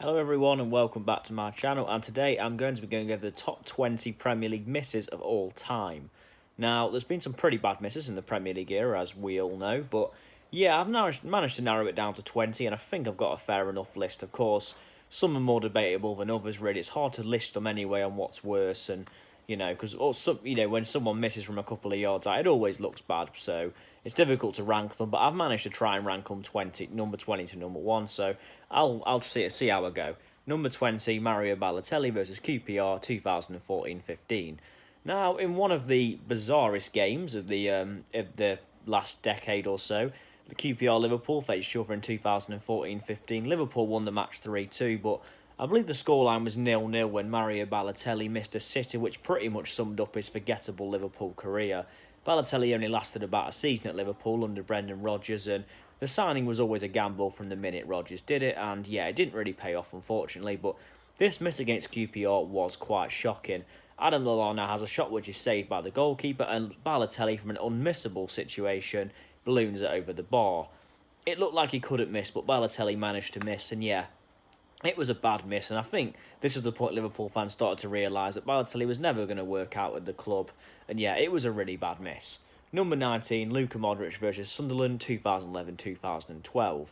Hello everyone and welcome back to my channel, and today I'm going to be going over the top 20 Premier League misses of all time. Now, there's been some pretty bad misses in the Premier League era, as we all know, but yeah, I've now managed to narrow it down to 20, and I think I've got a fair enough list. Of course, some are more debatable than others, really. It's hard to list them anyway on what's worse, and because when someone misses from a couple of yards out, it always looks bad, so it's difficult to rank them, but I've managed to try and rank them number 20 to number 1, so I'll see how I go. Number 20, Mario Balotelli versus QPR 2014-15. Now, in one of the bizarrest games of the last decade or so, the QPR Liverpool faced each other in 2014-15. Liverpool won the match 3-2, but I believe the scoreline was 0-0 when Mario Balotelli missed a sitter, which pretty much summed up his forgettable Liverpool career. Balotelli only lasted about a season at Liverpool under Brendan Rodgers, and the signing was always a gamble from the minute Rodgers did it, and yeah, it didn't really pay off, unfortunately, but this miss against QPR was quite shocking. Adam Lallana has a shot which is saved by the goalkeeper, and Balotelli, from an unmissable situation, balloons it over the bar. It looked like he couldn't miss, but Balotelli managed to miss, and yeah, it was a bad miss, and I think this is the point Liverpool fans started to realise that Balotelli was never going to work out at the club, and yeah, it was a really bad miss. Number 19, Luka Modric versus Sunderland, 2011-2012.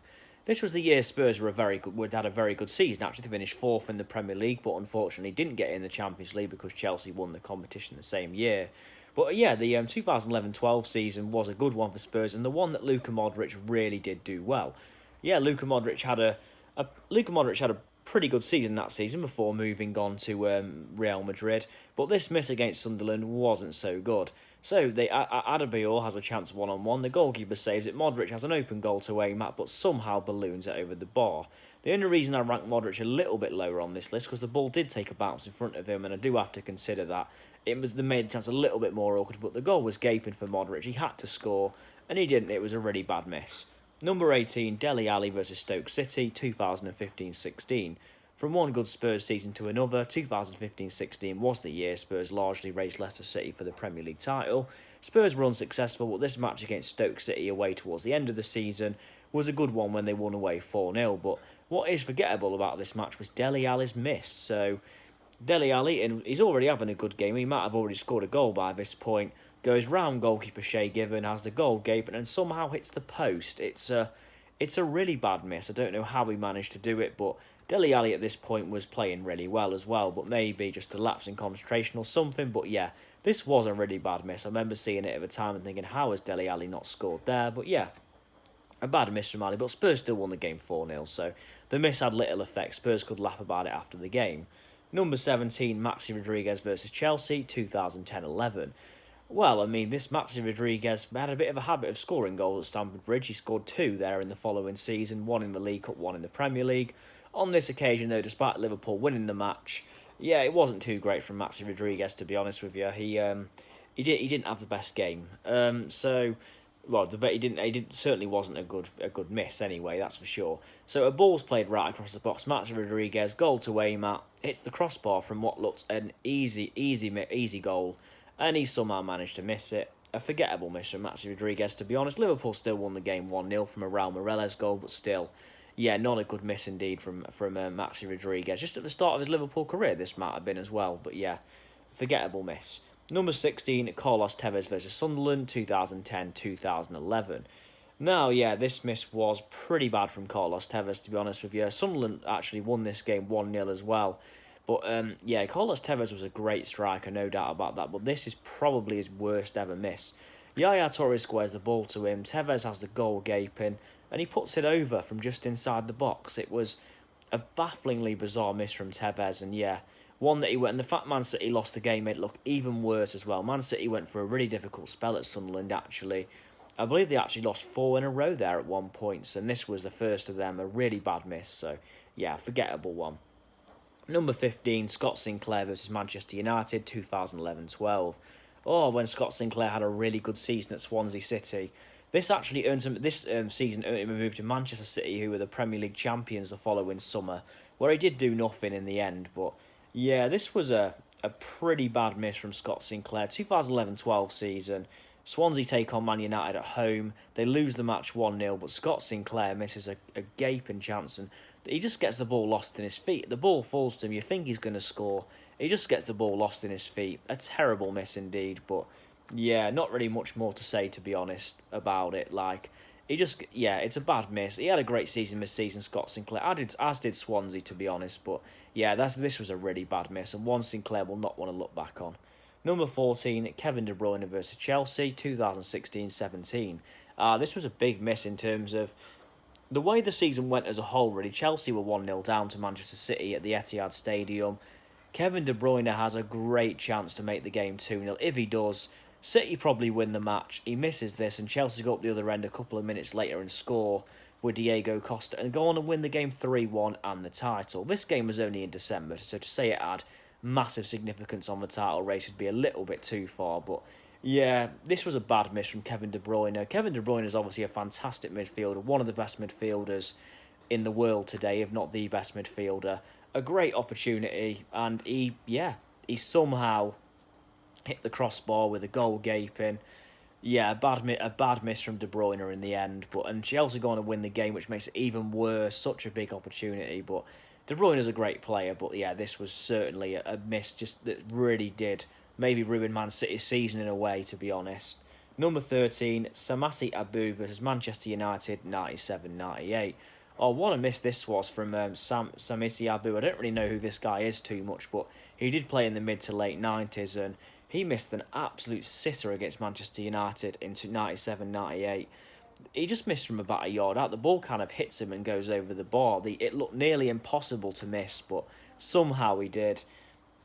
This was the year Spurs had a very good season. Actually, they finished fourth in the Premier League, but unfortunately didn't get in the Champions League because Chelsea won the competition the same year. But yeah, the 2011-12 season was a good one for Spurs, and the one that Luka Modric really did do well. Yeah, Luka Modric had a pretty good season that season before moving on to Real Madrid, but this miss against Sunderland wasn't so good. So Adebayor has a chance one-on-one, the goalkeeper saves it, Modric has an open goal to aim at, but somehow balloons it over the bar. The only reason I rank Modric a little bit lower on this list because the ball did take a bounce in front of him, and I do have to consider that. It was the made the chance a little bit more awkward, but the goal was gaping for Modric. He had to score, and he didn't. It was a really bad miss. Number 18, Dele Alli versus Stoke City, 2015-16. From one good Spurs season to another, 2015-16 was the year Spurs largely raced Leicester City for the Premier League title. Spurs were unsuccessful, but this match against Stoke City away towards the end of the season was a good one when they won away 4-0. But what is forgettable about this match was Dele Alli's miss. So Dele Alli, and he's already having a good game. He might have already scored a goal by this point. Goes round goalkeeper Shay Given, has the goal gaping, and somehow hits the post. It's a really bad miss. I don't know how he managed to do it, but Dele Alli at this point was playing really well as well, but maybe just a lapse in concentration or something. But yeah, this was a really bad miss. I remember seeing it at the time and thinking, how has Dele Alli not scored there? But yeah, a bad miss from Ali, but Spurs still won the game 4-0, so the miss had little effect. Spurs could laugh about it after the game. Number 17, Maxi Rodriguez versus Chelsea, 2010-11. Well, I mean, this Maxi Rodriguez had a bit of a habit of scoring goals at Stamford Bridge. He scored two there in the following season, one in the League Cup, one in the Premier League. On this occasion, though, despite Liverpool winning the match, yeah, it wasn't too great from Maxi Rodriguez, to be honest with you. He didn't have the best game. He certainly wasn't a good miss anyway. That's for sure. So a ball's played right across the box. Maxi Rodriguez, goal to aim at, hits the crossbar from what looked an easy goal, and he somehow managed to miss it. A forgettable miss from Maxi Rodriguez, to be honest. Liverpool still won the game 1-0 from a Raul Morales goal, but still, yeah, not a good miss indeed from Maxi Rodriguez. Just at the start of his Liverpool career, this might have been as well, but yeah, forgettable miss. Number 16, Carlos Tevez versus Sunderland, 2010-2011. Now, yeah, this miss was pretty bad from Carlos Tevez, to be honest with you. Sunderland actually won this game 1-0 as well. But, yeah, Carlos Tevez was a great striker, no doubt about that. But this is probably his worst ever miss. Yaya Torres squares the ball to him. Tevez has the goal gaping, and he puts it over from just inside the box. It was a bafflingly bizarre miss from Tevez, and yeah, one that he went. And the fact Man City lost the game made it look even worse as well. Man City went for a really difficult spell at Sunderland, actually. I believe they actually lost 4 in a row there at one point, and this was the first of them, a really bad miss. So, yeah, forgettable one. Number 15, Scott Sinclair versus Manchester United, 2011-12. Oh, when Scott Sinclair had a really good season at Swansea City. This actually earned him, this season earned him a move to Manchester City, who were the Premier League champions the following summer, where he did do nothing in the end. But yeah, this was a pretty bad miss from Scott Sinclair. 2011-12 season, Swansea take on Man United at home. They lose the match 1-0, but Scott Sinclair misses a gaping chance, and He just gets the ball lost in his feet. The ball falls to him. You think he's going to score. He just gets the ball lost in his feet. A terrible miss indeed. But yeah, not really much more to say, to be honest, about it. Like, it's a bad miss. He had a great season this season, Scott Sinclair. As did Swansea, to be honest. But yeah, this was a really bad miss, and one Sinclair will not want to look back on. Number 14, Kevin De Bruyne versus Chelsea, 2016-17. This was a big miss in terms of the way the season went as a whole, really. Chelsea were 1-0 down to Manchester City at the Etihad Stadium. Kevin De Bruyne has a great chance to make the game 2-0. If he does, City probably win the match. He misses this, and Chelsea go up the other end a couple of minutes later and score with Diego Costa and go on and win the game 3-1 and the title. This game was only in December, so to say it had massive significance on the title race would be a little bit too far, but yeah, this was a bad miss from Kevin De Bruyne. Kevin De Bruyne is obviously a fantastic midfielder, one of the best midfielders in the world today, if not the best midfielder. A great opportunity, and he somehow hit the crossbar with a goal gaping. Yeah, a bad miss from De Bruyne in the end, and Chelsea going to win the game, which makes it even worse. Such a big opportunity, but De Bruyne is a great player, but yeah, this was certainly a miss just that really did maybe ruin Man City's season in a way, to be honest. Number 13, Samasi Abu versus Manchester United, 97-98. Oh, what a miss this was from Samisi Abu. I don't really know who this guy is too much, but he did play in the mid to late 90s, and he missed an absolute sitter against Manchester United into 97-98. He just missed from about a yard out. The ball kind of hits him and goes over the bar. It looked nearly impossible to miss, but somehow he did.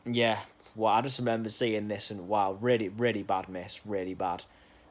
Yeah, well, I just remember seeing this and wow, really, really bad miss, really bad.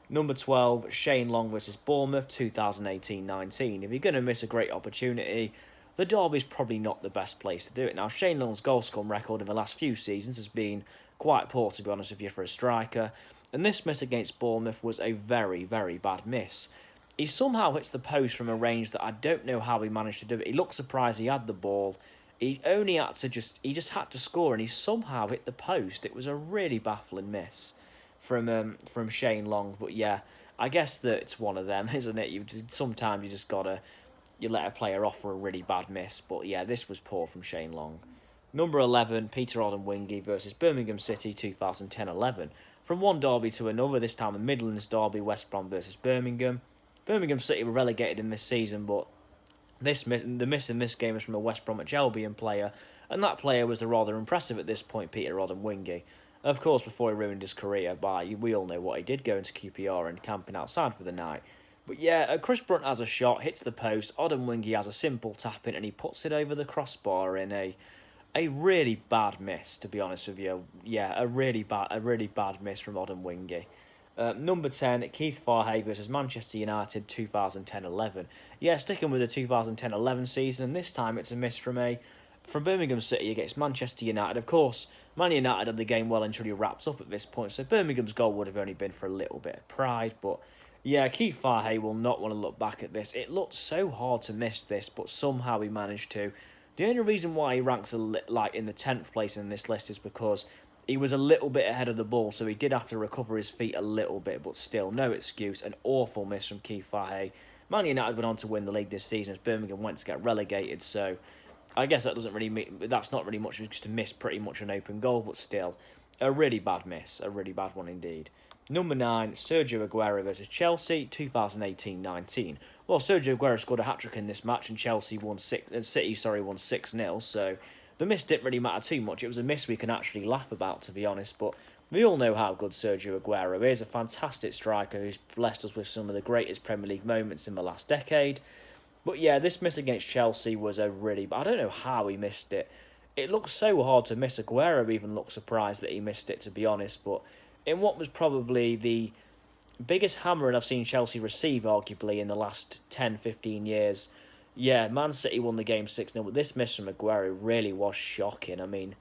Number 12, Shane Long versus Bournemouth, 2018-19. If you're going to miss a great opportunity, the derby's probably not the best place to do it. Now, Shane Long's goal-scoring record in the last few seasons has been quite poor, to be honest with you, for a striker, and this miss against Bournemouth was a very, very bad miss. He somehow hits the post from a range that I don't know how he managed to do it. He looked surprised he had the ball. He just had to score, and he somehow hit the post. It was a really baffling miss from Shane Long. But yeah, I guess that it's one of them, isn't it? Sometimes you just gotta let a player off for a really bad miss. But yeah, this was poor from Shane Long. Number 11, Peter Odemwingie versus Birmingham City, 2010-11. From one derby to another, this time a Midlands derby, West Brom versus Birmingham. Birmingham City were relegated in this season, but the miss in this game was from a West Bromwich Albion player, and that player was the rather impressive at this point, Peter Odemwingie. Of course, before he ruined his career we all know what he did, going to QPR and camping outside for the night. But yeah, Chris Brunt has a shot, hits the post, Odemwingie has a simple tap in, and he puts it over the crossbar in a really bad miss, to be honest with you. Yeah, a really bad miss from Odemwingie. Number 10, Keith Farhay versus Manchester United, 2010-11. Yeah, sticking with the 2010-11 season, and this time it's a miss from Birmingham City against Manchester United. Of course, Man United had the game well and truly wrapped up at this point, so Birmingham's goal would have only been for a little bit of pride, but yeah, Keith Farhay will not want to look back at this. It looked so hard to miss this, but somehow he managed to. The only reason why he ranks in the 10th place in this list is because he was a little bit ahead of the ball, so he did have to recover his feet a little bit, but still, no excuse. An awful miss from Keith Farhay. Man United went on to win the league this season as Birmingham went to get relegated, so I guess that's not really much, just to miss pretty much an open goal, but still, a really bad miss, a really bad one indeed. Number 9, Sergio Aguero versus Chelsea, 2018-19. Well, Sergio Aguero scored a hat-trick in this match, and City won 6-0, so the miss didn't really matter too much. It was a miss we can actually laugh about, to be honest, but we all know how good Sergio Aguero is, a fantastic striker who's blessed us with some of the greatest Premier League moments in the last decade. But yeah, this miss against Chelsea was I don't know how he missed it. It looked so hard to miss. Aguero even looked surprised that he missed it, to be honest, but in what was probably the biggest hammering I've seen Chelsea receive, arguably, in the last 10-15 years. Yeah, Man City won the game 6-0, but this miss from Aguero really was shocking. I mean,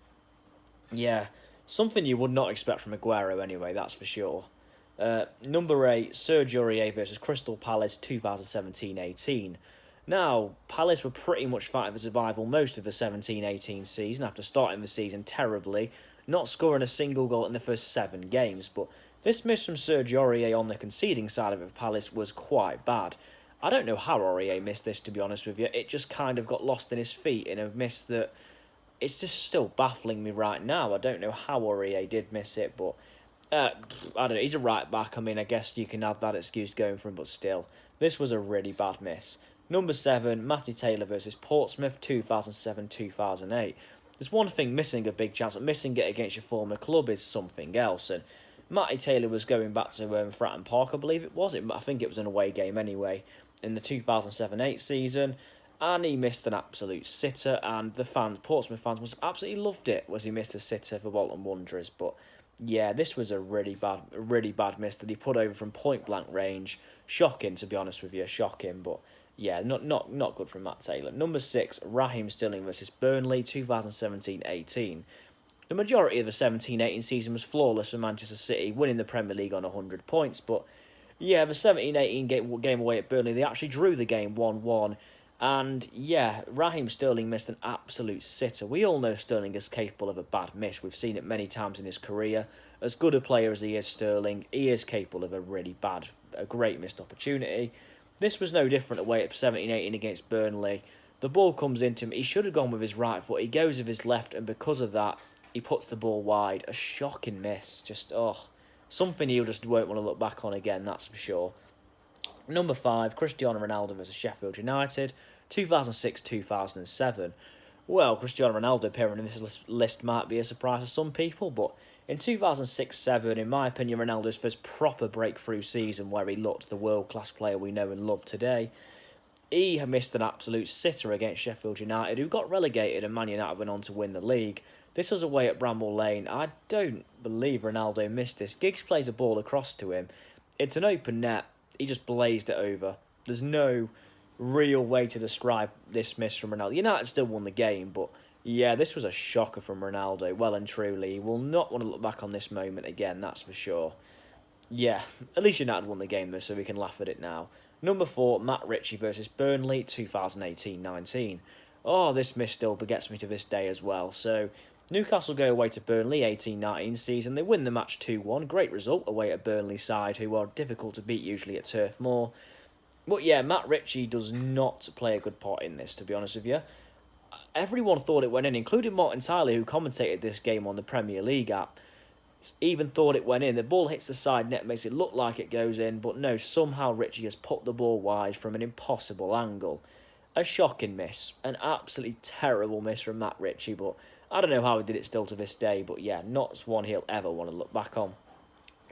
yeah, something you would not expect from Aguero anyway, that's for sure. Number 8, Serge Aurier versus Crystal Palace, 2017-18. Now, Palace were pretty much fighting for survival most of the 17-18 season after starting the season terribly, not scoring a single goal in the first 7 games, but this miss from Serge Aurier on the conceding side of it for Palace was quite bad. I don't know how Aurier missed this, to be honest with you. It just kind of got lost in his feet in a miss that it's just still baffling me right now. I don't know how Aurier did miss it, but I don't know. He's a right back. I mean, I guess you can have that excuse going for him, but still, this was a really bad miss. Number 7, Matty Taylor versus Portsmouth, 2007-2008. There's one thing missing a big chance, but missing it against your former club is something else. And Matty Taylor was going back to Fratton Park, I believe it was. I think it was an away game anyway, in the 2007-8 season. And he missed an absolute sitter, and the fans, Portsmouth fans, must have absolutely loved it, was he missed a sitter for Bolton Wanderers. But yeah, this was a really bad miss that he put over from point blank range. Shocking, to be honest with you, shocking. But yeah, not good from Matt Taylor. Number 6, Raheem Sterling versus Burnley, 2017-18. The majority of the 17-18 season was flawless for Manchester City, winning the Premier League on 100 points. But yeah, the 17-18 game away at Burnley, they actually drew the game 1-1. And yeah, Raheem Sterling missed an absolute sitter. We all know Sterling is capable of a bad miss. We've seen it many times in his career. As good a player as he is, Sterling, he is capable of a great missed opportunity. This was no different away at 17-18 against Burnley. The ball comes into him. He should have gone with his right foot. He goes with his left, and because of that, he puts the ball wide. A shocking miss. Just, something you just won't want to look back on again, that's for sure. Number 5, Cristiano Ronaldo versus Sheffield United, 2006-2007. Well, Cristiano Ronaldo appearing in this list might be a surprise to some people, but in 2006-07, in my opinion, Ronaldo's first proper breakthrough season where he looked the world-class player we know and love today, he had missed an absolute sitter against Sheffield United, who got relegated and Man United went on to win the league. This was away at Bramall Lane. I don't believe Ronaldo missed this. Giggs plays a ball across to him. It's an open net. He just blazed it over. There's no real way to describe this miss from Ronaldo. United still won the game, but yeah, this was a shocker from Ronaldo, well and truly. He will not want to look back on this moment again, that's for sure. Yeah, at least United won the game though, so we can laugh at it now. Number 4, Matt Ritchie versus Burnley, 2018-19. Oh, this miss still begets me to this day as well. So, Newcastle go away to Burnley, 18-19 season. They win the match 2-1. Great result away at Burnley side, who are difficult to beat usually at Turf Moor. But yeah, Matt Ritchie does not play a good part in this, to be honest with you. Everyone thought it went in, including Martin Tyler, who commentated this game on the Premier League app. Even thought it went in. The ball hits the side net, makes it look like it goes in, but no, somehow Ritchie has put the ball wide from an impossible angle. A shocking miss. An absolutely terrible miss from Matt Ritchie, but I don't know how he did it still to this day, but yeah, not one he'll ever want to look back on.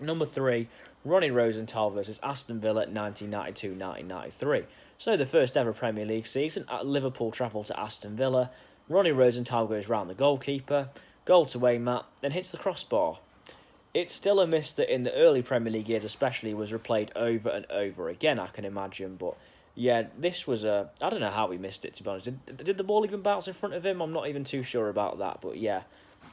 Number 3, Ronnie Rosenthal versus Aston Villa, 1992-1993. So the first ever Premier League season, at Liverpool travel to Aston Villa. Ronnie Rosenthal goes round the goalkeeper, goal to Waymat, then hits the crossbar. It's still a miss that in the early Premier League years especially was replayed over and over again, I can imagine, but yeah, this was I don't know how he missed it, to be honest. Did the ball even bounce in front of him? I'm not even too sure about that, but yeah,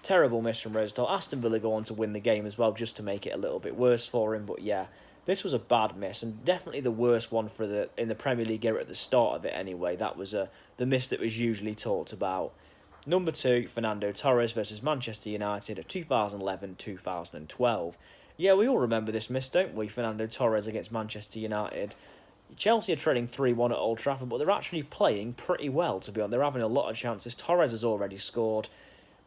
terrible miss from Rosenthal. Aston Villa go on to win the game as well, just to make it a little bit worse for him, but yeah, this was a bad miss, and definitely the worst one in the Premier League era at the start of it anyway. That was the miss that was usually talked about. Number 2, Fernando Torres versus Manchester United at 2011-2012. Yeah, we all remember this miss, don't we? Fernando Torres against Manchester United. Chelsea are trailing 3-1 at Old Trafford, but they're actually playing pretty well, to be honest. They're having a lot of chances. Torres has already scored,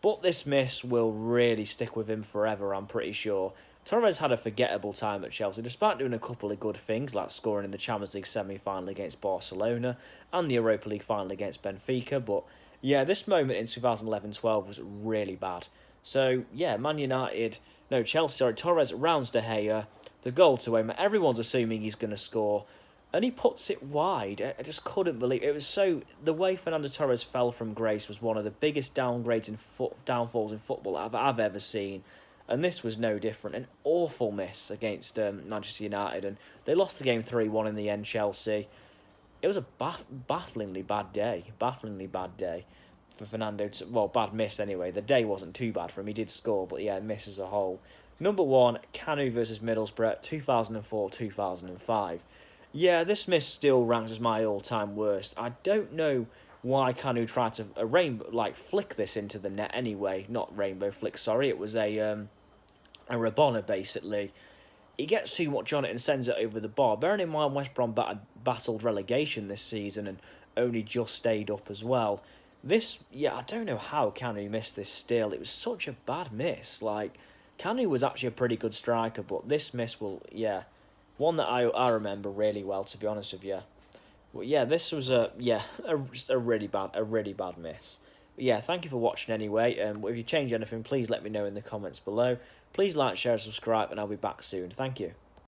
but this miss will really stick with him forever, I'm pretty sure. Torres had a forgettable time at Chelsea, despite doing a couple of good things, like scoring in the Champions League semi-final against Barcelona and the Europa League final against Benfica, but yeah, this moment in 2011-12 was really bad. So, yeah, Torres rounds De Gea, the goal to him. Everyone's assuming he's going to score, and he puts it wide. I just couldn't believe it. The way Fernando Torres fell from grace was one of the biggest downfalls in football I've ever seen. And this was no different. An awful miss against Manchester United, and they lost the game 3-1 in the end, Chelsea. It was a bafflingly bad day for Fernando. Bad miss anyway. The day wasn't too bad for him. He did score, but yeah, miss as a whole. Number 1, Kanu versus Middlesbrough, 2004-2005. Yeah, this miss still ranks as my all-time worst. I don't know why Kanu tried to flick this into the net anyway. Not rainbow flick, sorry. It was a Rabona, basically. he gets too much on it and sends it over the bar. Bearing in mind West Brom battled relegation this season and only just stayed up as well. This, yeah, I don't know how Kanu missed this still. It was such a bad miss. Like, Kanu was actually a pretty good striker, but this miss will, yeah, one that I remember really well, to be honest with you. Well, yeah, this was just a really bad miss. But yeah, thank you for watching anyway. If you change anything, please let me know in the comments below. Please like, share, subscribe, and I'll be back soon. Thank you.